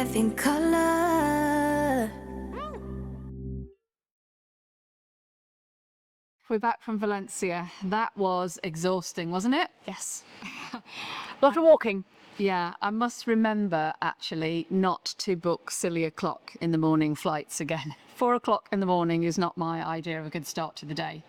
living color. We're back from Valencia. That was exhausting, wasn't it? Yes. A lot of walking. Yeah, I must remember actually not to book silly o'clock in the morning flights again. 4 o'clock in the morning is not my idea of a good start to the day.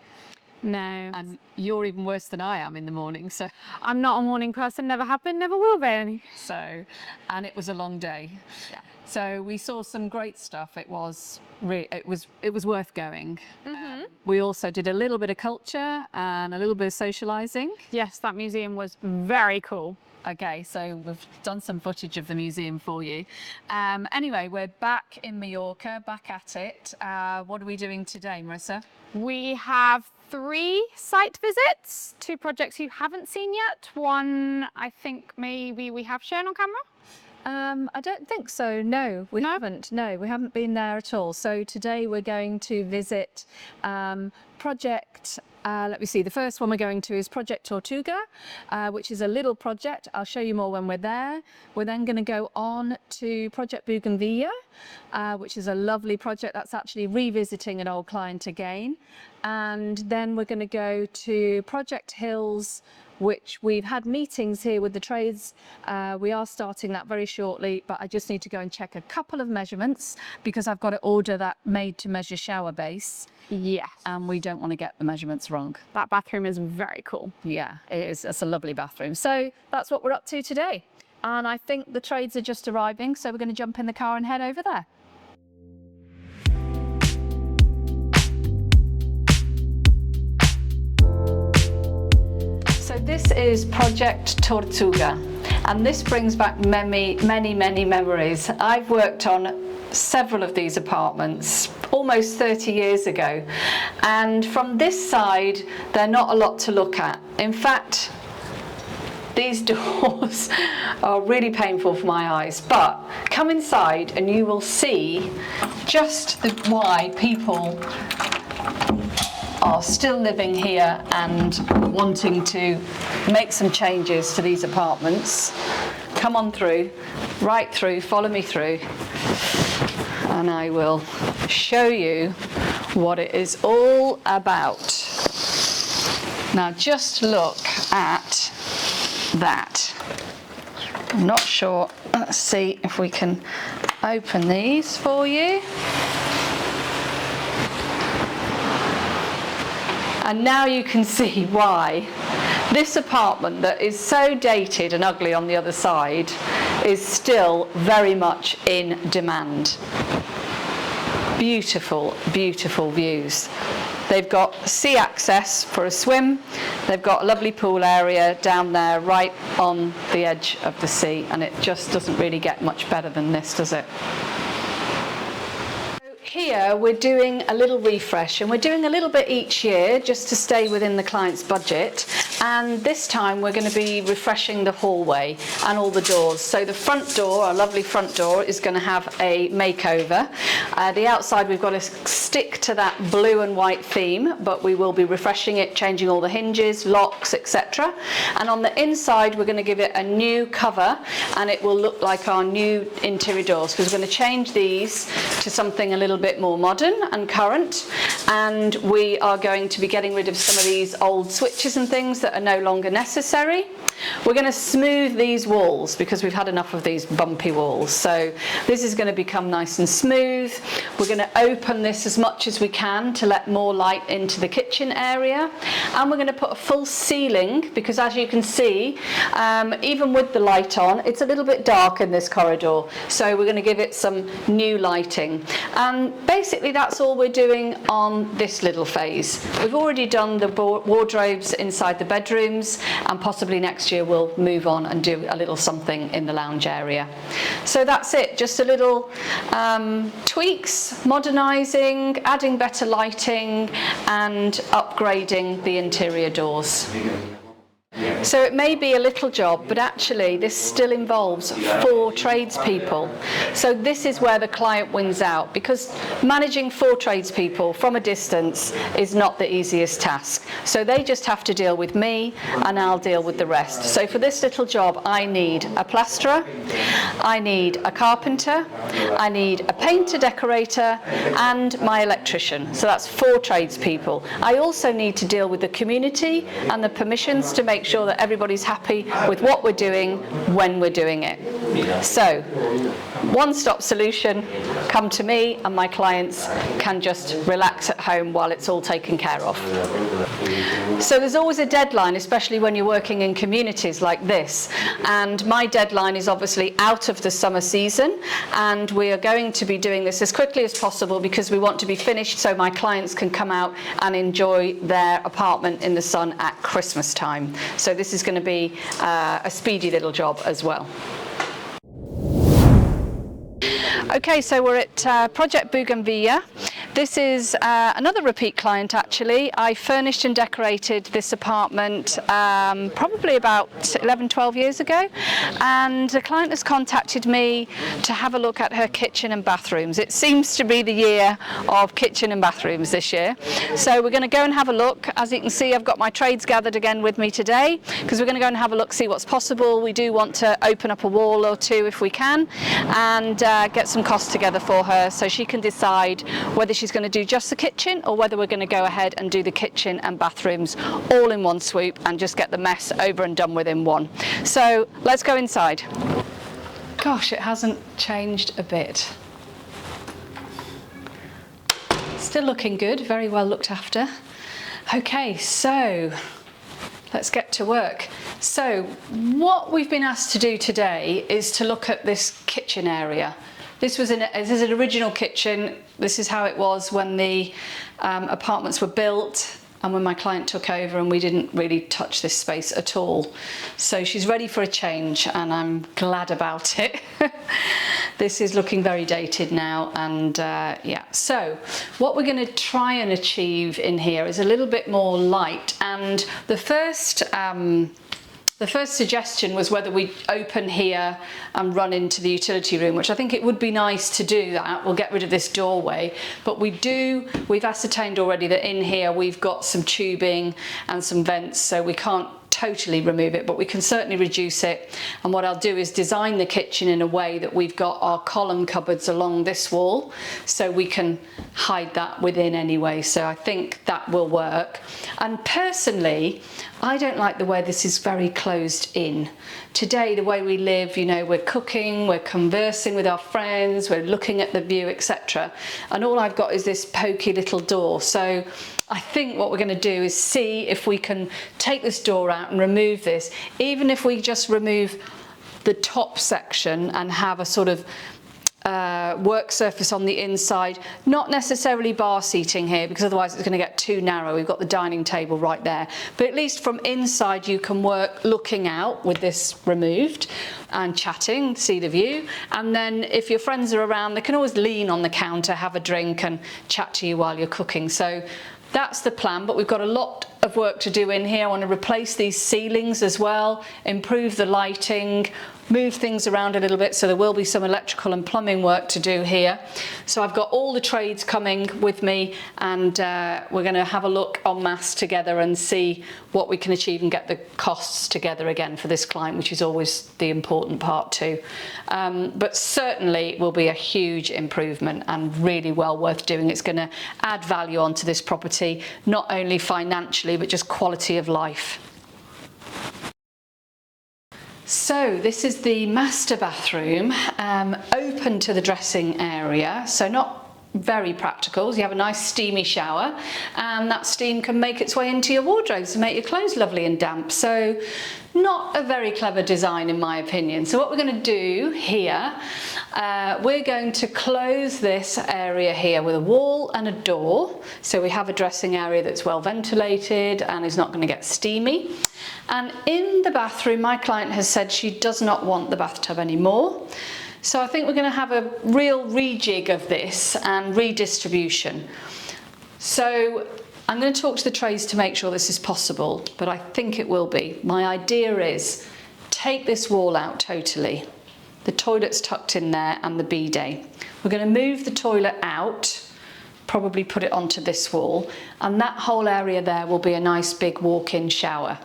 No. And you're even worse than I am in the morning, so. I'm not a morning person, never have been, never will be. So, and it was a long day. Yeah. So we saw some great stuff. It was worth going. Mm-hmm. We also did a little bit of culture and a little bit of socializing. Yes, that museum was very cool. Okay, so we've done some footage of the museum for you. Anyway, we're back in Mallorca, back at it. What are we doing today, Marissa? We have 3 site visits, 2 projects you haven't seen yet. One, I think maybe we have shown on camera. I don't think so. No, we haven't. No, we haven't been there at all. So today we're going to visit Project. Let me see. The first one we're going to is Project Tortuga, which is a little project. I'll show you more when we're there. We're then going to go on to Project Bougainvillea, which is a lovely project that's actually revisiting an old client again. And then we're going to go to Project Hills, which we've had meetings here with the trades. We are starting that very shortly, but I just need to go and check a couple of measurements because I've got to order that made to measure shower base. Yes. And we don't want to get the measurements wrong. That bathroom is very cool. Yeah, it is. It's a lovely bathroom. So that's what we're up to today. And I think the trades are just arriving, so we're going to jump in the car and head over there. So this is Project Tortuga, and this brings back many memories. I've worked on several of these apartments almost 30 years ago, and from this side they're not a lot to look at. In fact, these doors are really painful for my eyes, but come inside and you will see just why people are still living here and wanting to make some changes to these apartments. Come on through, right through, follow me through, and I will show you what it is all about. Now just look at that. I'm not sure, let's see if we can open these for you. And now you can see why this apartment that is so dated and ugly on the other side is still very much in demand. Beautiful, beautiful views. They've got sea access for a swim. They've got a lovely pool area down there right on the edge of the sea, and it just doesn't really get much better than this, does it? Here we're doing a little refresh, and we're doing a little bit each year just to stay within the client's budget, and this time we're going to be refreshing the hallway and all the doors. So the front door, our lovely front door, is going to have a makeover. The outside we've got to stick to that blue and white theme, but we will be refreshing it, changing all the hinges, locks, etc. And on the inside we're going to give it a new cover, and it will look like our new interior doors, because we're going to change these to something a little bit more modern and current, and we are going to be getting rid of some of these old switches and things that are no longer necessary. We're going to smooth these walls because we've had enough of these bumpy walls, so this is going to become nice and smooth. We're going to open this as much as we can to let more light into the kitchen area, and we're going to put a full ceiling because, as you can see, even with the light on, it's a little bit dark in this corridor, so we're going to give it some new lighting. And basically that's all we're doing on this little phase. We've already done the wardrobes inside the bedrooms, and possibly next year we'll move on and do a little something in the lounge area. So that's it, just a little tweaks, modernising, adding better lighting and upgrading the interior doors. So it may be a little job, but actually this still involves 4 tradespeople. So this is where the client wins out, because managing 4 tradespeople from a distance is not the easiest task. So they just have to deal with me and I'll deal with the rest. So for this little job, I need a plasterer, I need a carpenter, I need a painter decorator and my electrician. So that's 4 tradespeople. I also need to deal with the community and the permissions to make sure that everybody's happy with what we're doing when we're doing it. So, one-stop solution, come to me and my clients can just relax at home while it's all taken care of. So there's always a deadline, especially when you're working in communities like this, and my deadline is obviously out of the summer season, and we are going to be doing this as quickly as possible because we want to be finished so my clients can come out and enjoy their apartment in the sun at Christmas time. So this is going to be a speedy little job as well. Okay, so we're at Project Bougainvillea. This is another repeat client actually. I furnished and decorated this apartment probably about 11-12 years ago, and the client has contacted me to have a look at her kitchen and bathrooms. It seems to be the year of kitchen and bathrooms this year. So we're going to go and have a look. As you can see, I've got my trades gathered again with me today because we're going to go and have a look, see what's possible. We do want to open up a wall or 2 if we can, and get some costs together for her so she can decide whether she's going to do just the kitchen or whether we're going to go ahead and do the kitchen and bathrooms all in one swoop and just get the mess over and done with in one. So let's go inside. Gosh, it hasn't changed a bit. Still looking good, very well looked after. Okay, so let's get to work. So what we've been asked to do today is to look at this kitchen area. This is an original kitchen. This is how it was when the apartments were built and when my client took over, and we didn't really touch this space at all. So she's ready for a change and I'm glad about it. This is looking very dated now, and yeah. So what we're going to try and achieve in here is a little bit more light, and the first suggestion was whether we open here and run into the utility room, which I think it would be nice to do that. We'll get rid of this doorway, but we've ascertained already that in here we've got some tubing and some vents, so we can't totally remove it, but we can certainly reduce it. And what I'll do is design the kitchen in a way that we've got our column cupboards along this wall, so we can hide that within anyway. So I think that will work. And personally, I don't like the way this is very closed in. Today, the way we live, you know, we're cooking, we're conversing with our friends, we're looking at the view, etc. And all I've got is this pokey little door. So I think what we're going to do is see if we can take this door out and remove this, even if we just remove the top section and have a sort of work surface on the inside, not necessarily bar seating here because otherwise it's going to get too narrow. We've got the dining table right there, but at least from inside you can work looking out with this removed and chatting, see the view, and then if your friends are around they can always lean on the counter, have a drink and chat to you while you're cooking. So that's the plan, but we've got a lot of work to do in here. I want to replace these ceilings as well, improve the lighting, move things around a little bit, so there will be some electrical and plumbing work to do here. So I've got all the trades coming with me, and we're going to have a look en masse together and see what we can achieve and get the costs together again for this client, which is always the important part too. But certainly it will be a huge improvement and really well worth doing. It's going to add value onto this property, not only financially but just quality of life. So this is the master bathroom, open to the dressing area, so not very practical. You have a nice steamy shower, and that steam can make its way into your wardrobes and make your clothes lovely and damp. So not a very clever design in my opinion. So what we're going to do here, we're going to close this area here with a wall and a door, so we have a dressing area that's well ventilated and is not going to get steamy. And in the bathroom, my client has said she does not want the bathtub anymore. So I think we're going to have a real rejig of this and redistribution. So I'm going to talk to the trades to make sure this is possible, but I think it will be. My idea is take this wall out totally. The toilet's tucked in there and the bidet. We're going to move the toilet out, probably put it onto this wall, and that whole area there will be a nice big walk-in shower.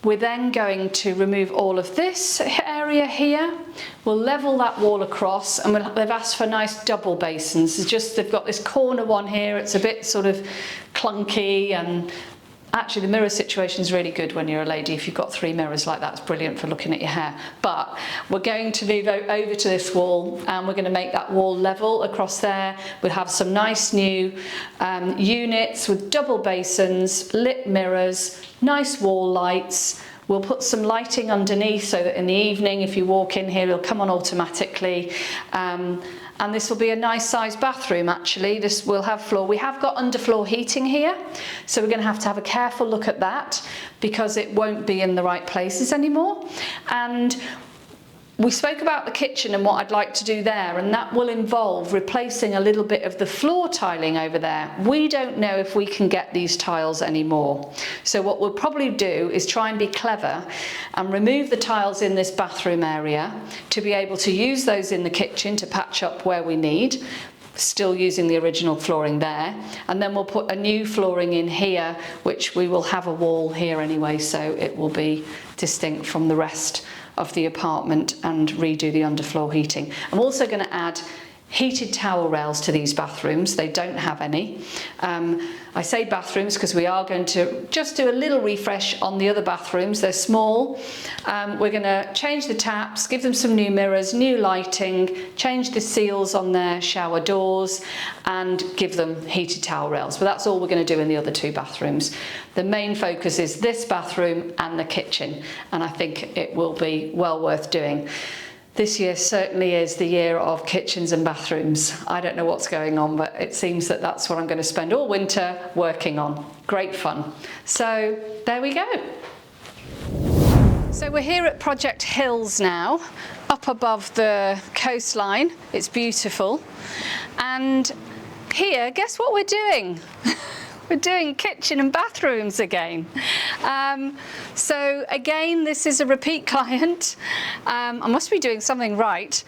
We're then going to remove all of this area here. We'll level that wall across, and they've asked for nice double basins. It's just they've got this corner one here. It's a bit sort of clunky, and actually the mirror situation is really good when you're a lady. If you've got 3 mirrors like that, it's brilliant for looking at your hair. But we're going to move over to this wall, and we're going to make that wall level across there. We'll have some nice new units with double basins, lit mirrors, nice wall lights. We'll put some lighting underneath so that in the evening, if you walk in here, it'll come on automatically. And this will be a nice sized bathroom actually. This will have floor. We have got underfloor heating here, so we're going to have a careful look at that because it won't be in the right places anymore. And we spoke about the kitchen and what I'd like to do there, and that will involve replacing a little bit of the floor tiling over there. We don't know if we can get these tiles anymore. So what we'll probably do is try and be clever and remove the tiles in this bathroom area to be able to use those in the kitchen to patch up where we need, still using the original flooring there. And then we'll put a new flooring in here, which we will have a wall here anyway, so it will be distinct from the rest of the apartment, and redo the underfloor heating. I'm also going to add heated towel rails to these bathrooms. They don't have any. I say bathrooms because we are going to just do a little refresh on the other bathrooms. They're small. We're going to change the taps, give them some new mirrors, new lighting, change the seals on their shower doors, and give them heated towel rails. But that's all we're going to do in the other 2 bathrooms. The main focus is this bathroom and the kitchen, and I think it will be well worth doing. This year certainly is the year of kitchens and bathrooms. I don't know what's going on, but it seems that that's what I'm going to spend all winter working on. Great fun. So there we go. So we're here at Project Hills now, up above the coastline. It's beautiful. And here, guess what we're doing? We're doing kitchen and bathrooms again. So again, this is a repeat client. I must be doing something right.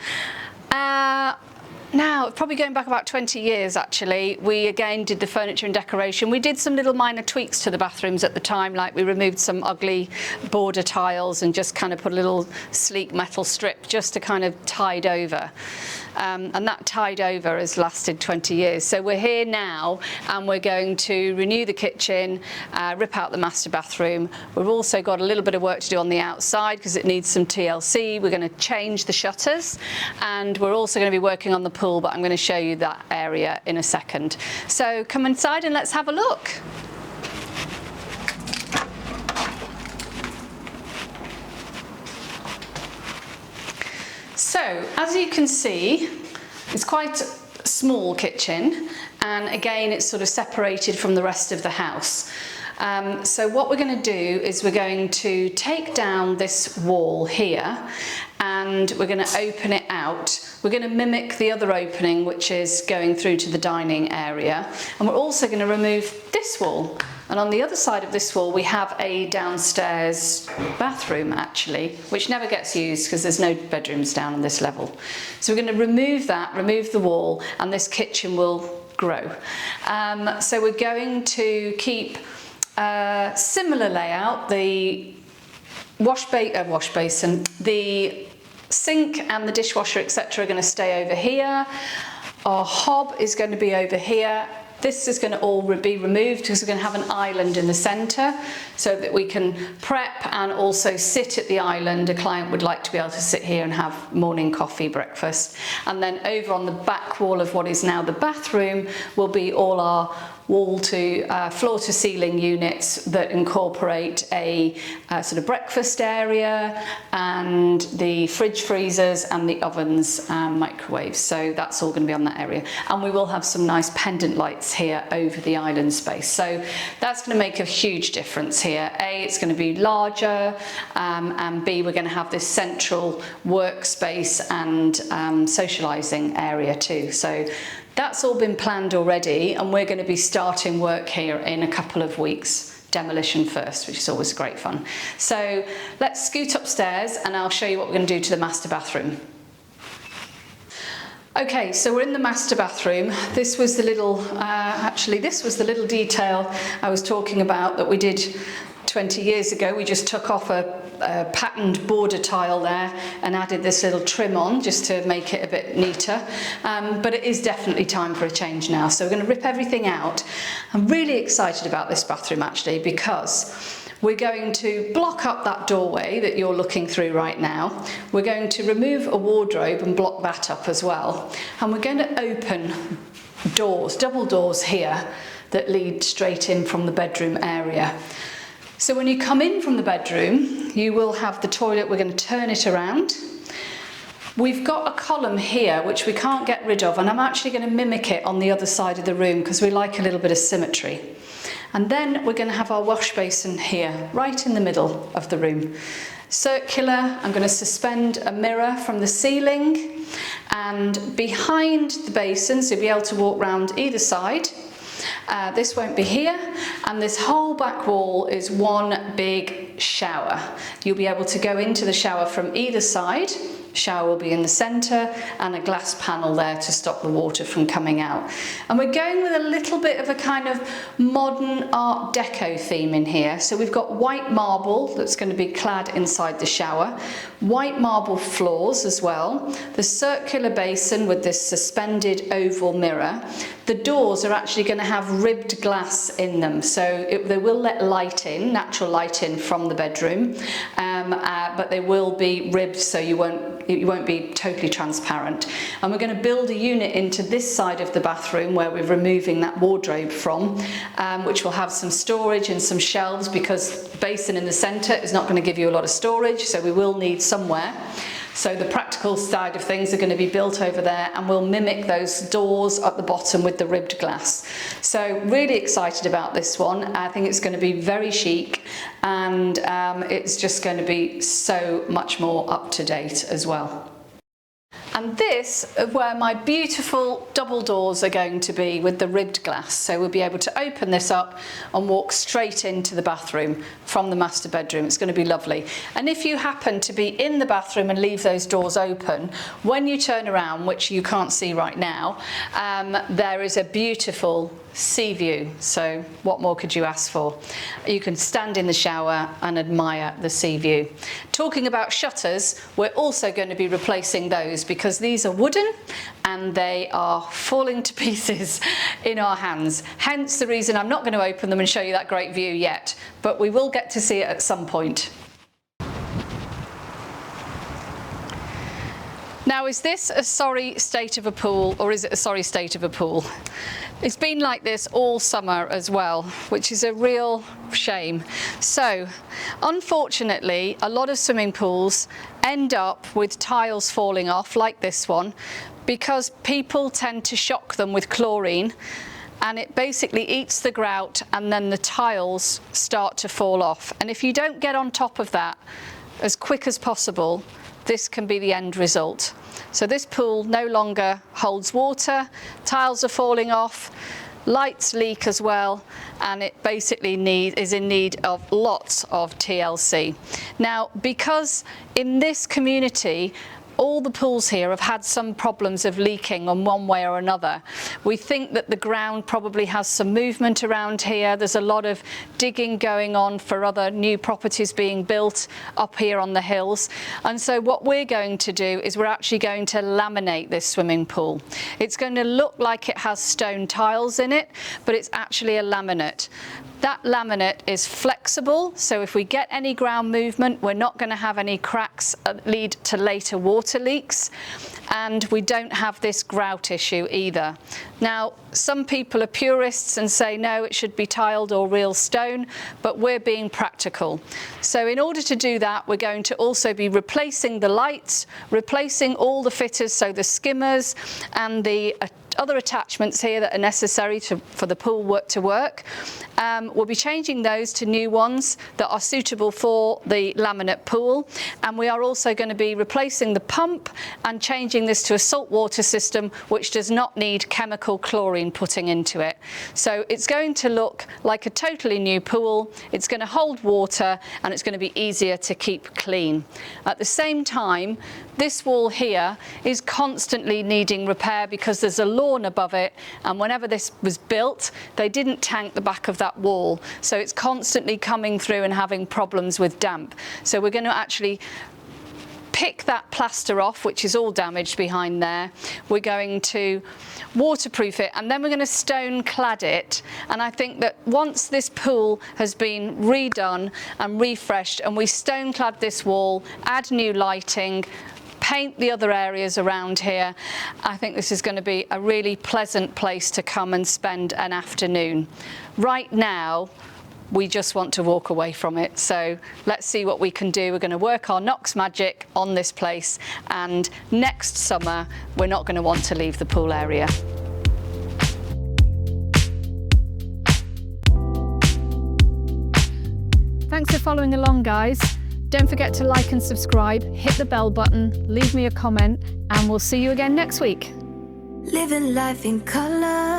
Now, probably going back about 20 years actually, we again did the furniture and decoration. We did some little minor tweaks to the bathrooms at the time, like we removed some ugly border tiles and just kind of put a little sleek metal strip just to kind of tide over. And that tide over has lasted 20 years. So we're here now and we're going to renew the kitchen, rip out the master bathroom. We've also got a little bit of work to do on the outside because it needs some TLC. We're going to change the shutters, and we're also going to be working on the pool, but I'm going to show you that area in a second. So come inside and let's have a look. So, as you can see, it's quite a small kitchen, and again it's sort of separated from the rest of the house. So what we're going to do is we're going to take down this wall here and we're going to open it out. We're going to mimic the other opening, which is going through to the dining area, and we're also going to remove this wall. And on the other side of this wall we have a downstairs bathroom actually, which never gets used because there's no bedrooms down on this level. So we're going to remove that, remove the wall, and this kitchen will grow. So we're going to keep a similar layout. The wash basin, the sink and the dishwasher, etc. are going to stay over here. Our hob is going to be over here. This is going to all be removed because we're going to have an island in the centre so that we can prep and also sit at the island. A client would like to be able to sit here and have morning coffee, breakfast. And then over on the back wall of what is now the bathroom will be all our wall to floor to ceiling units that incorporate a sort of breakfast area and the fridge freezers and the ovens and microwaves. So that's all going to be on that area. And we will have some nice pendant lights here over the island space. So that's going to make a huge difference here. A, it's going to be larger, and B, we're going to have this central workspace and socialising area too. So That's all been planned already, and we're going to be starting work here in a couple of weeks. Demolition first, which is always great fun. So let's scoot upstairs and I'll show you what we're going to do to the master bathroom. Okay, so we're in the master bathroom. This was the little, this was the little detail I was talking about that we did 20 years ago. We just took off a patterned border tile there and added this little trim on just to make it a bit neater. But it is definitely time for a change now. So we're going to rip everything out. I'm really excited about this bathroom actually, because we're going to block up that doorway that you're looking through right now. We're going to remove a wardrobe and block that up as well. And we're going to open doors, double doors here that lead straight in from the bedroom area. So when you come in from the bedroom, you will have the toilet. We're going to turn it around. We've got a column here which we can't get rid of, and I'm actually going to mimic it on the other side of the room because we like a little bit of symmetry. And then we're going to have our wash basin here, right in the middle of the room. Circular. I'm going to suspend a mirror from the ceiling, and behind the basin, so you'll be able to walk round either side. This won't be here, and this whole back wall is one big shower. You'll be able to go into the shower from either side. Shower will be in the centre, and a glass panel there to stop the water from coming out. And we're going with a little bit of a kind of modern Art Deco theme in here. So we've got white marble that's going to be clad inside the shower, white marble floors as well, the circular basin with this suspended oval mirror. The doors are actually going to have ribbed glass in them, so they will let light in, natural light in from the bedroom, but they will be ribbed so you won't be totally transparent. And we're going to build a unit into this side of the bathroom where we're removing that wardrobe from, which will have some storage and some shelves, because the basin in the centre is not going to give you a lot of storage, so we will need somewhere. So the practical side of things are going to be built over there, and we'll mimic those doors at the bottom with the ribbed glass. So really excited about this one. I think it's going to be very chic, and it's just going to be so much more up to date as well. And this is where my beautiful double doors are going to be with the ribbed glass. So we'll be able to open this up and walk straight into the bathroom from the master bedroom. It's going to be lovely. And if you happen to be in the bathroom and leave those doors open, when you turn around, which you can't see right now, there is a beautiful sea view. So what more could you ask for? You can stand in the shower and admire the sea view. Talking about shutters, we're also going to be replacing those because these are wooden and they are falling to pieces in our hands. Hence the reason I'm not going to open them and show you that great view yet, but we will get to see it at some point. Now, is this a sorry state of a pool, or is it a sorry state of a pool? It's been like this all summer as well, which is a real shame. So, unfortunately, a lot of swimming pools end up with tiles falling off, like this one, because people tend to shock them with chlorine, and it basically eats the grout, and then the tiles start to fall off. And if you don't get on top of that as quick as possible, this can be the end result. So this pool no longer holds water, tiles are falling off, lights leak as well, and it basically is in need of lots of TLC. Now, because in this community, all the pools here have had some problems of leaking on one way or another. We think that the ground probably has some movement around here. There's a lot of digging going on for other new properties being built up here on the hills. And so what we're going to do is we're actually going to laminate this swimming pool. It's going to look like it has stone tiles in it, but it's actually a laminate. That laminate is flexible, so if we get any ground movement, we're not going to have any cracks that lead to later water leaks, and we don't have this grout issue either. Now, some people are purists and say no, it should be tiled or real stone, but we're being practical. So in order to do that, we're going to also be replacing the lights, replacing all the fitters, so the skimmers and the other attachments here that are necessary for the pool to work. We'll be changing those to new ones that are suitable for the laminate pool, and we are also going to be replacing the pump and changing this to a saltwater system which does not need chemical chlorine putting into it. So it's going to look like a totally new pool, it's going to hold water, and it's going to be easier to keep clean. At the same time, this wall here is constantly needing repair because there's a lawn above it, and whenever this was built they didn't tank the back of that wall, so it's constantly coming through and having problems with damp. So we're going to actually pick that plaster off, which is all damaged behind there. We're going to waterproof it, and then we're going to stone clad it. And I think that once this pool has been redone and refreshed and we stone clad this wall, add new lighting, paint the other areas around here, I think this is going to be a really pleasant place to come and spend an afternoon. Right now we just want to walk away from it, so let's see what we can do. We're going to work our Knox magic on this place, and next summer we're not going to want to leave the pool area. Thanks for following along, guys. Don't forget to like and subscribe, hit the bell button, leave me a comment, and we'll see you again next week. Living life in color.